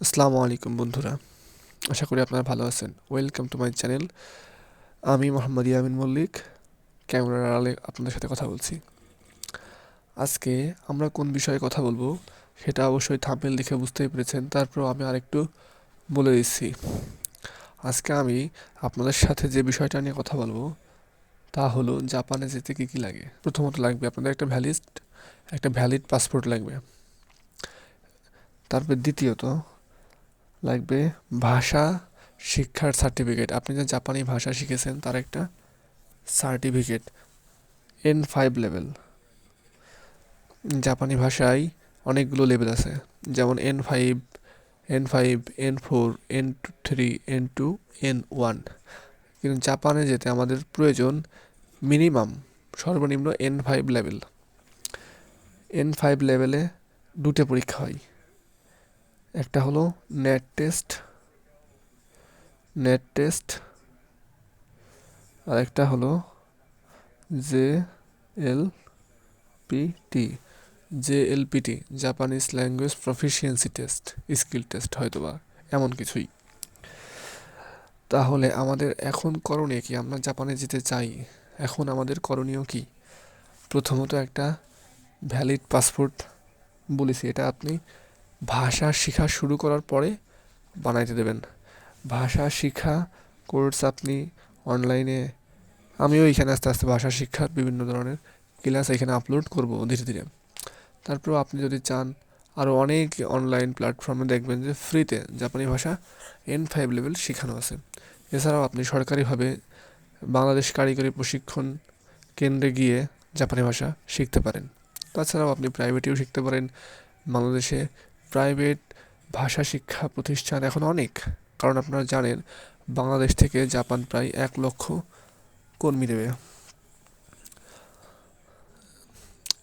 আসসালামু আলাইকুম বন্ধুরা, আশা করি আপনারা ভালো আছেন। Welcome to my channel. আমি মোহাম্মদ ইয়ামিন মল্লিক, ক্যামেরার আড়ালে আপনাদের সাথে কথা বলছি। আজকে আমরা কোন বিষয়ে কথা বলবো সেটা অবশ্যই থাম্বনেল দেখে বুঝতেই পেরেছেন। তারপর আমি আরেকটু বলে দিচ্ছি। আজকে আমি আপনাদের সাথে যে বিষয়টা নিয়ে কথা বলবো তা হলো জাপানে যেতে কী কী লাগে। প্রথমত লাগবে আপনাদের একটা ভ্যালিড পাসপোর্ট লাগবে। তারপর দ্বিতীয়ত লাগবে ভাষা শিক্ষার সার্টিফিকেট। আপনি যে জাপানি ভাষা শিখেছেন তার একটা সার্টিফিকেট, N5 লেভেল। জাপানি ভাষায় অনেকগুলো লেভেল আছে, যেমন N5, N4, N3, N2, N1। কিন্তু জাপানে যেতে আমাদের প্রয়োজন মিনিমাম সর্বনিম্ন N5 লেভেল। N5 লেভেলে দুটো পরীক্ষা হয়, একটা হলো নেট টেস্ট আর একটা হলো JLPT। Japanese language proficiency test, skill test হয়তোবা এমন কিছুই। তাহলে আমাদের এখন করণীয় কি? আমরা জাপানে যেতে চাই, এখন আমাদের করণীয় কি? প্রথমত একটা ভ্যালিড পাসপোর্ট বলেছি, এটা আপনি ভাষা শেখা শুরু করার পরে বানাইতে দেবেন। ভাষা শিক্ষা কোর্স আপনি অনলাইনে, আমিও এখানে আস্তে আস্তে ভাষা শিক্ষার বিভিন্ন ধরনের ক্লাস এখানে আপলোড করব ধীরে ধীরে। তারপর আপনি যদি চান আরও অনেক অনলাইন প্ল্যাটফর্মে দেখবেন যে ফ্রিতে জাপানি ভাষা N5 লেভেল শেখানো আছে। এছাড়াও আপনি সরকারিভাবে বাংলাদেশ কারিগরি প্রশিক্ষণ কেন্দ্রে গিয়ে জাপানি ভাষা শিখতে পারেন। তাছাড়াও আপনি প্রাইভেটেও শিখতে পারেন। বাংলাদেশে প্রাইভেট ভাষা শিক্ষা প্রতিষ্ঠান এখন অনেক, কারণ আপনারা জানেন বাংলাদেশ থেকে জাপান প্রায় 1 লক্ষ কর্মী দেবে।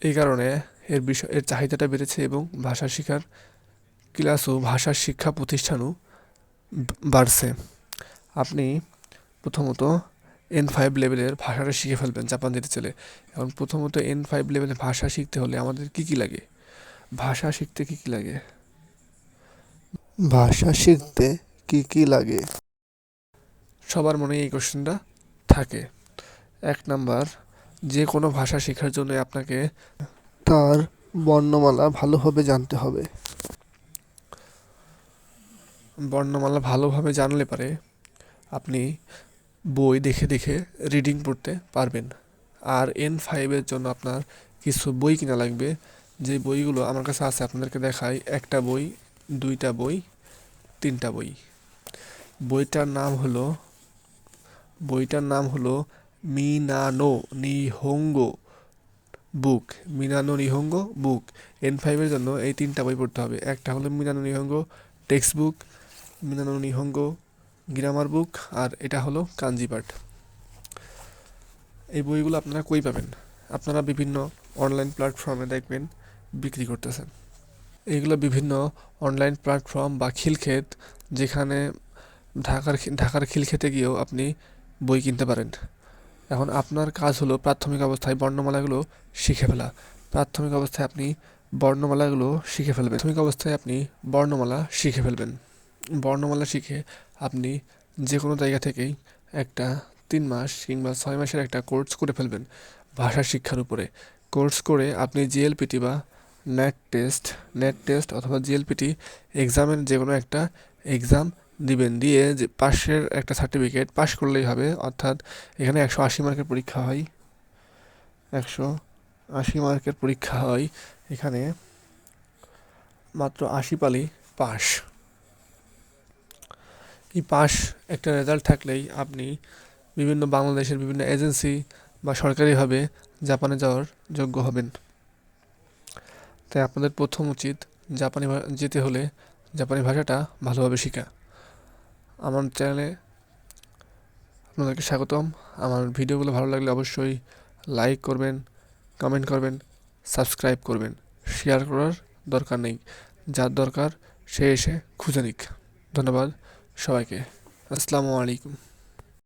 এই কারণে এর চাহিদাটা বেড়েছে এবং ভাষা শেখার ক্লাসও, ভাষা শিক্ষা প্রতিষ্ঠানও বাড়ছে। আপনি প্রথমত N5 লেভেলের ভাষাটা শিখে ফেলবেন জাপান যেতে চলে। এখন প্রথমত N5 লেভেলের ভাষা শিখতে হলে আমাদের কী কী লাগে? ভাষা শিখতে কী কী লাগে? ভাষা শিখতে কি কি লাগে? সবার মনে এই কোশ্চেনটা থাকে। 1 নাম্বার, যে কোনো ভাষা শেখার জন্য আপনাকে তার বর্ণমালা ভালোভাবে জানতে হবে। বর্ণমালা ভালোভাবে জানলে পারে আপনি বই দেখে দেখে রিডিং পড়তে পারবেন। আর N5-এর জন্য আপনার কিছু বই কিনা লাগবে, যে বইগুলো আমার কাছে আছে আপনাদেরকে দেখাই। একটা বই, দুইটা বই, তিনটা বই। বইটার নাম হলো বইটার নাম হলো মিনানো নিহোঙ্গো বুক। মিনানো নিহোঙ্গো বুক। N5-এর জন্য এই তিনটা বই পড়তে হবে। একটা হলো মিনানো নিহোঙ্গো টেক্সট বুক, মিনানো নিহোঙ্গো গ্রামার বুক, আর এটা হলো কাঞ্জি পাঠ। এই বইগুলো আপনারা কই পাবেন? আপনারা বিভিন্ন অনলাইন প্ল্যাটফর্মে দেখবেন বিক্রি করতেছেন। এইগুলো বিভিন্ন অনলাইন প্ল্যাটফর্ম বা খিলক্ষেত, যেখানে ঢাকার খিলক্ষেতে গিয়েও আপনি বই কিনতে পারেন। এখন আপনার কাজ হলো প্রাথমিক অবস্থায় বর্ণমালাগুলো শিখে ফেলা। প্রাথমিক অবস্থায় আপনি বর্ণমালাগুলো শিখে ফেলবেন প্রাথমিক অবস্থায় আপনি বর্ণমালা শিখে ফেলবেন। বর্ণমালা শিখে আপনি যে কোনো জায়গা থেকেই একটা 3 মাস কিংবা 6 মাসের একটা কোর্স করে ফেলবেন ভাষা শিক্ষার উপরে। কোর্স করে আপনি জিএলপিটি বা নেট টেস্ট অথবা জিএলপিটি এক্সামের যে কোনো একটা এক্সাম দিবেন, দিয়ে যে পাশের একটা সার্টিফিকেট পাশ করলেই হবে। অর্থাৎ এখানে 180 মার্কের পরীক্ষা হয়। 180 মার্কের পরীক্ষা হয় এখানে, মাত্র 80 পালি পাস। এই পাস একটা রেজাল্ট থাকলেই আপনি বাংলাদেশের বিভিন্ন এজেন্সি বা সরকারিভাবে জাপানে যাওয়ার যোগ্য হবেন। তাই আপনাদের প্রথম উচিত যেতে হলে জাপানি ভাষাটা ভালোভাবে শেখা। আমার চ্যানেলে আপনাদেরকে স্বাগতম। আমার ভিডিওগুলো ভালো লাগলে অবশ্যই লাইক করবেন, কমেন্ট করবেন, সাবস্ক্রাইব করবেন। শেয়ার করার দরকার নেই, যার দরকার সে এসে খুঁজে নিক। ধন্যবাদ সবাইকে। আসসালামু আলাইকুম।